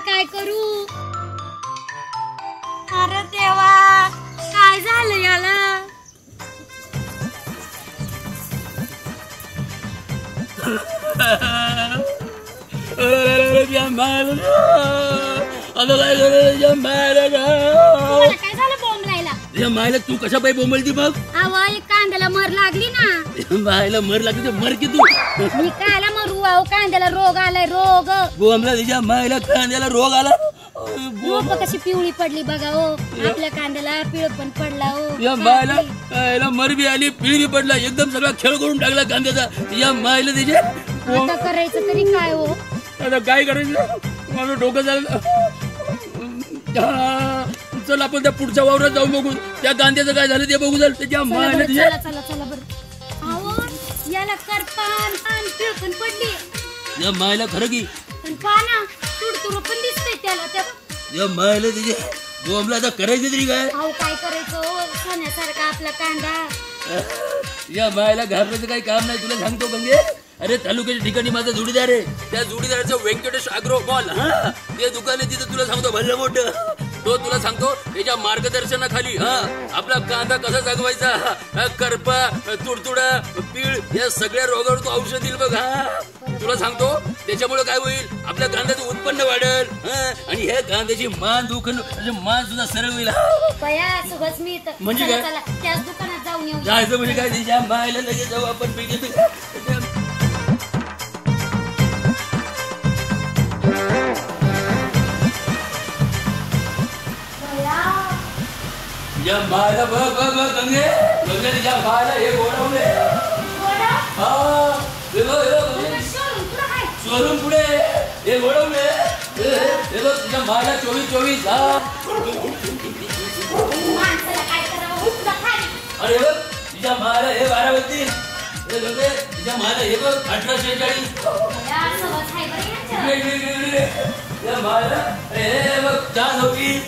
काय करू? अरे देवा, काय झालं याला? काय झालं बोंबलायला? मायला तू कशा पायी बोंबलती बघ? एक कांद्याला मर लागली ना. मायला मर लागली तर मर की तू. मी कायला मरू? कांद्याला रोग आलाय, रोग. बोंबला तिच्या मायला कांद्याला रोग आला. कशी पिवळी पडली बघा हो. आपल्या कांद्याला पिळ पण पडला हो. या मायला मर बी आली, पिळ बी पडला, एकदम सगळा खेळ करून टाकला कांद्याचा. या मायला तिच्या आता करायचं तरी काय हो? आता काय करायचं? माझं डोकं झालं. चल आपण त्या पुढच्या वावरात जाऊन बघू, त्या कांद्याचं काय झालं ते बघू. त्याच्या मायला चला चला चला बरं. अहो याला करपान आणि पिळ पण पडली. या मायला खरं की पाना तुडतुड पण दिसतंय त्याला. त्या या मायला तिच्या बोंबला आता करायचं तरी काय? अहो काय करायचं हो? सोन्यासारखा आपला कांदा. या मायला घाबरायचं काही काम नाही, तुला सांगतो गंगे. अरे तालुक्याच्या ठिकाणी माझा जोडीदार आहे. त्या जोडीदाराचं व्यंकटेश अॅग्रो मॉल, ते दुकान आहे तिथं. तुला सांगतो भलं मोठं. तो तुला सांगतो त्याच्या मार्गदर्शनाखाली आपला कांदा कसा जगवायचा, करपा, तुडतुडा, पीळ या सगळ्या रोगावर तो औषध देईल बघ. तुला सांगतो त्याच्यामुळे काय होईल, आपल्या कांद्याचं उत्पन्न वाढेल आणि हे कांद्याची मान दुखणं मान सुद्धा सरळ होईल. म्हणजे काय? त्याच दुकानात जाऊन येऊ. जायचं म्हणजे काय? तिच्या मायला लगेच जाऊ आपण. या मायला बघ बघ बघ गंगे, गंगे तिच्या मायला हे गोडवले. शोरूम पुढे हे गोडवले. हे बघ तिच्या मायला 24/24. अरे बघ तिच्या मायला हे 12/32. हे गंगे तिच्या मायला हे बघ 18/46. या मायला हे बघ 4/26.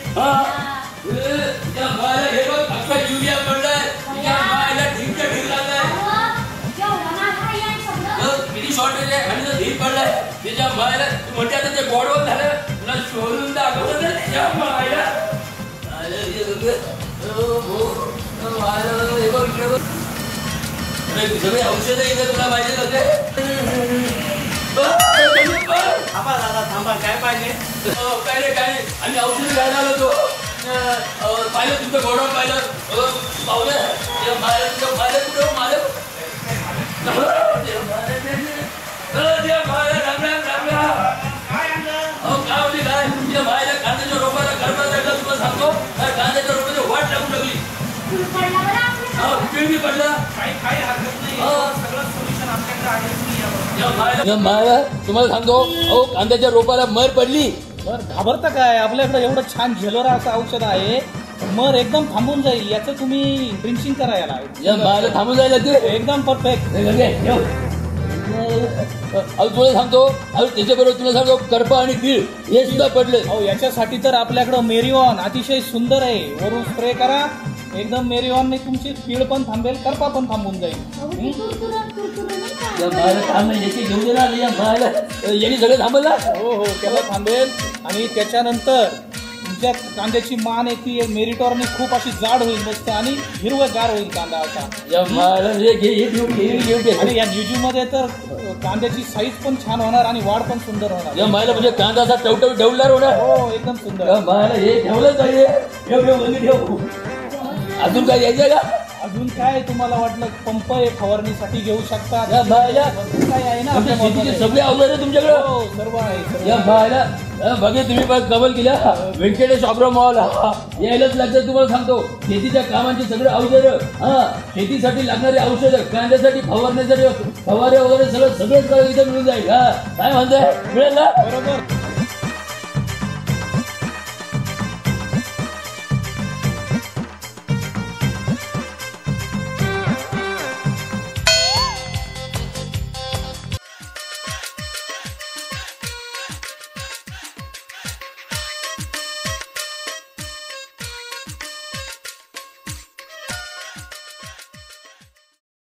तिच्या मायला हे बघ 11 युरिया पडलाय. तिच्या मायला ढीक लागलाय. किती शॉर्टेज आहे आणि ढीक पडलाय. तिच्या मायला म्हणते आता ते गोडवून झालं, तुला शोधून दाखवलं ना तिच्या मायला. सगळे औषध इथं तुला पाहिजे होते. थांबा दादा थांबा, काय पाहिजे? काय नाही काय नाही, आम्ही औषध घ्यायला आलो होतो. पाहिलं तुमचं गोडाऊन पाहिलं, पावलं तुमच्या मायला कुठं मालक काय तुमच्या मायला कांद्याच्या रोपाला गरबा लागला. तुम्हाला सांगतो कांद्याच्या रोपाची वाट लागून लागली. पिळगी पडला. काही हरकत नाही, सगळं सोल्युशन आपल्याकडे आहे. मायला तुम्हाला सांगतो अहो कांद्याच्या रोपाला मर पडली. घाबरता काय? आपल्याकडे एवढं छान झेलोरा असं औषध आहे, मर एकदम थांबून जाईल. याचं तुम्ही ड्रिंचिंग करा याला. या मायला थांबून जायला ते एकदम परफेक्ट. तुला सांगतो अहो त्याच्याबरोबर तुला सांगतो करपा आणि पीळ हे सुद्धा पडले. अहो याच्यासाठी तर आपल्याकडं मेरिओन अतिशय सुंदर आहे. वरून स्प्रे करा, एकदम मेरिओनने तुमची पीळ पण थांबेल, करपा पण थांबून जाईल. या मायला थांब याची घेऊन दे ना. या मायला यांनी सगळं थांबला. हो हो त्याला थांबेल. आणि त्याच्यानंतर तुमच्या कांद्याची मान आहे ती मेरिटॉरने खूप अशी जाड होईल मस्त आणि हिरवगार होईल कांदा असा. या मायला आणि या न्यूजू मध्ये तर कांद्याची साईज पण छान होणार आणि वाढ पण सुंदर होणार. या मायला म्हणजे कांदा असा टवटव ढवळणार होणार. हो एकदम सुंदर. या मायला हे ठेवलं पाहिजे. ठेव. अजून काय यायचं का? अजून काय तुम्हाला वाटलं? पंप आहे फवारणीसाठी घेऊ शकता. या मायला काय आहे ना सगळे अवजार आहे तुमच्याकडे. सर्व आहे. या मायला बघे तुम्ही बघ कबल केल्या व्यंकटेश ऑब्रो मॉल यायलाच लागतं. तुम्हाला सांगतो शेतीच्या कामांची सगळे अवजार शेतीसाठी लागणारे औषधं कांद्यासाठी फवारण्यासाठी फवारे वगैरे सगळंच इथं मिळून जाईल. काय म्हणताय मिळेल ना? बरोबर.